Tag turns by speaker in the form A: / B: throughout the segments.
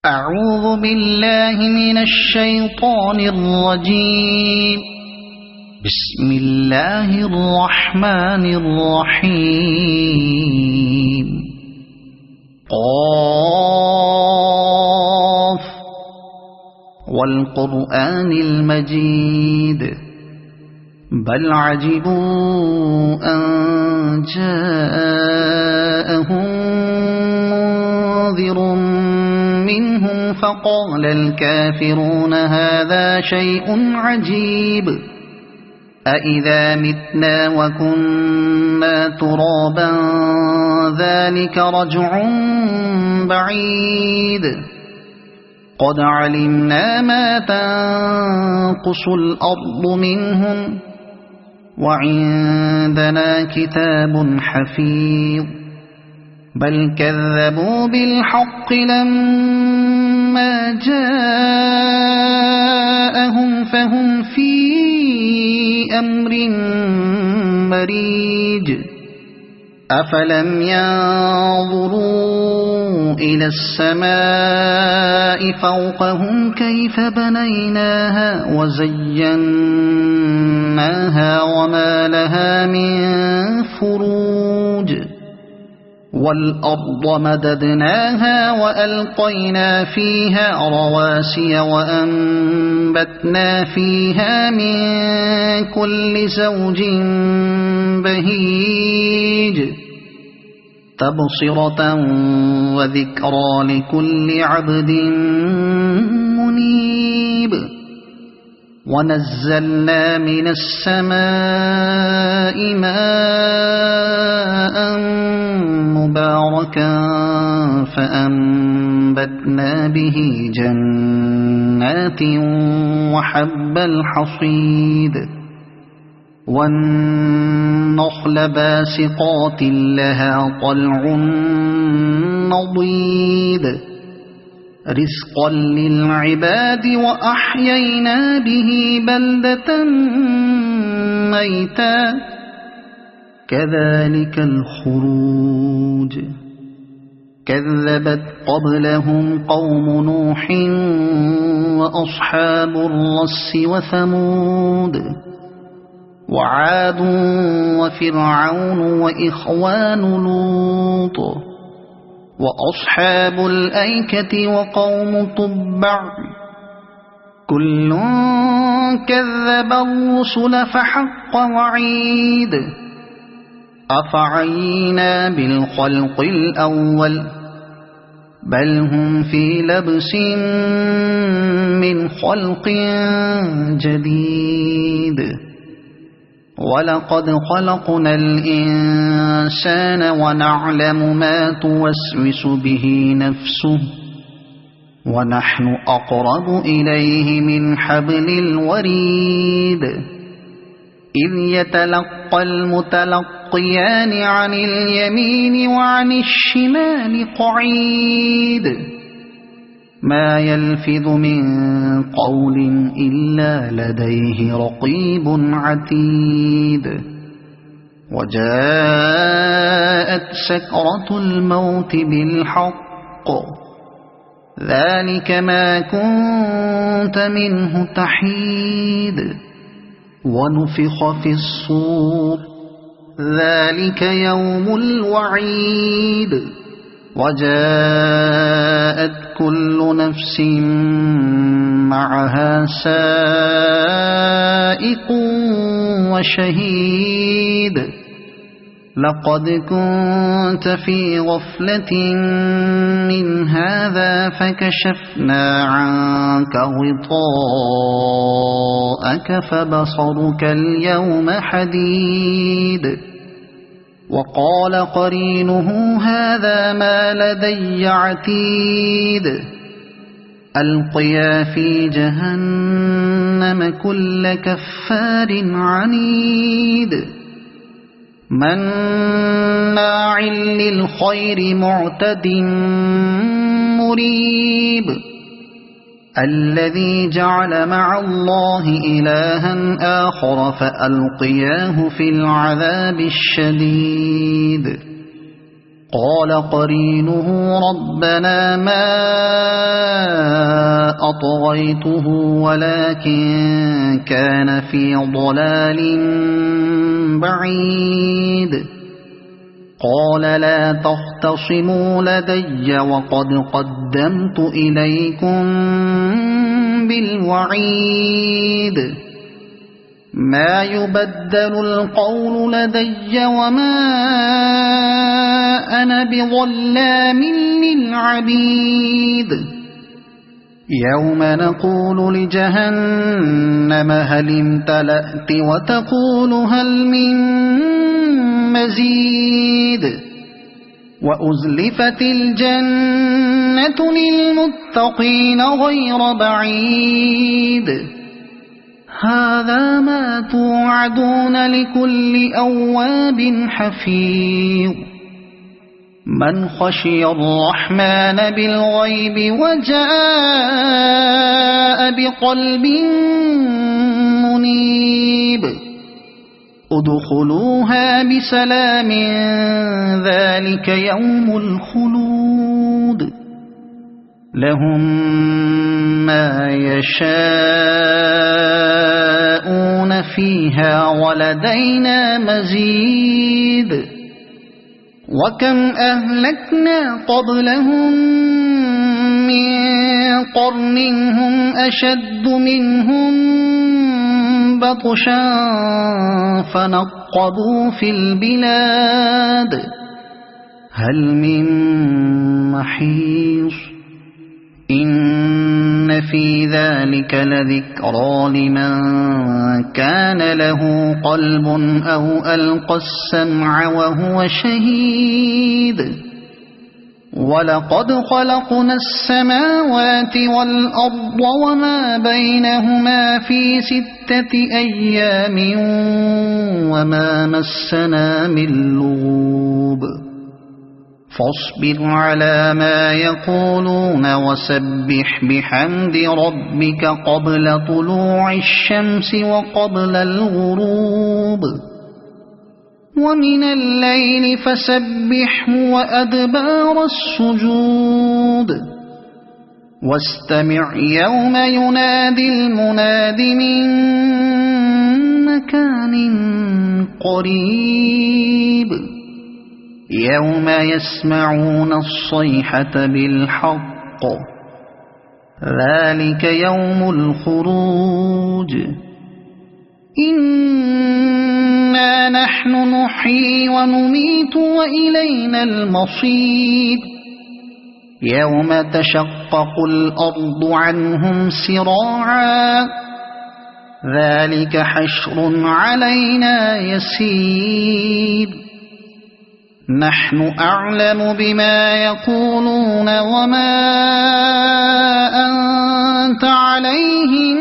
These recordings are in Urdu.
A: أعوذ بالله من الشيطان الرجيم. بسم الله الرحمن الرحيم. قاف والقرآن المجيد بل عجبوا أن جاءهم منذر منهم فقال الكافرون هذا شيء عجيب أإذا متنا وكنا ترابا ذلك رجع بعيد قد علمنا ما تنقص الأرض منهم وعندنا كتاب حفيظ بل كذبوا بالحق لما جاءهم فهم في أمر مريج أفلم ينظروا إلى السماء فوقهم كيف بنيناها وزيناها وما لها من فروج والأرض مددناها وألقينا فيها رواسي وأنبتنا فيها من كل زوج بهيج تبصرة وذكرى لكل عبد منيب ونزلنا من السماء ماء مباركا فأنبتنا به جنات وحب الحصيد والنخل باسقات لها طلع نضيد رزقا للعباد وأحيينا به بلدة ميتا كذلك الخروج كذبت قبلهم قوم نوح وأصحاب الرس وثمود وعاد وفرعون وإخوان لوط وأصحاب الأيكة وقوم تبع كل كذب الرسل فحق وعيد أفعينا بالخلق الأول بل هم في لبس من خلق جديد ولقد خلقنا الإنسان ونعلم ما توسوس به نفسه ونحن أقرب إليه من حبل الوريد إذ يتلقى المتلقيان عن اليمين وعن الشمال قعيد ما يلفظ من قول إلا لديه رقيب عتيد وجاءت سكرة الموت بالحق ذلك ما كنت منه تحيد ونفخ في الصور ذلك يوم الوعيد وجاءت كل نفس معها سائق وشهيد لقد كنت في غفلة من هذا فكشفنا عنك غطاءك فبصرك اليوم حديد وقال قرينه هذا ما لدي عتيد ألقيا في جهنم كل كفار عنيد مناع للخير معتد مريب الذي جعل مع الله إلها آخر فألقياه في العذاب الشديد قال قرينه ربنا ما أطغيته ولكن كان في ضلال بعيد قال لا تختصموا لدي وقد قدمت إليكم بالوعيد ما يبدل القول لدي وما أنا بظلام للعبيد يوم نقول لجهنم هل امتلأت وتقول هل من مزيد وأزلفت الجنة للمتقين غير بعيد هذا ما توعدون لكل أواب حفيظ من خشي الرحمن بالغيب وجاء بقلب منيب ادخلوها بسلام ذلك يوم الخلود لهم ما يشاءون فيها ولدينا مزيد وكم أهلكنا قبلهم من قرن هم أشد منهم بطشا فنقبوا في البلاد هل من محيص إن في ذلك لذكرى لمن كان له قلب أو ألقى السمع وهو شهيد ولقد خلقنا السماوات والأرض وما بينهما في 6 أيام وما مسنا من لغوب فاصبر على ما يقولون وسبح بحمد ربك قبل طلوع الشمس وقبل الغروب ومن الليل فسبحه وأدبار السجود واستمع يوم ينادي المناد من مكان قريب يوم يسمعون الصيحة بالحق ذلك يوم الخروج إنا نحن نحيي ونميت وإلينا المصير يوم تشقق الأرض عنهم سراعا ذلك حشر علينا يسير نحن أعلم بما يقولون وما أنت عليهم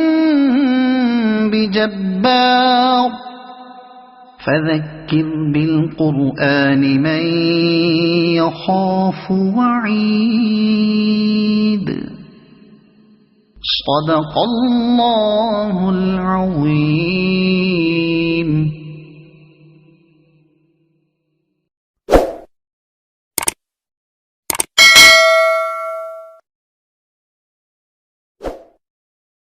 A: بجبار فذكر بالقرآن من يخاف وعيد صدق الله العظيم.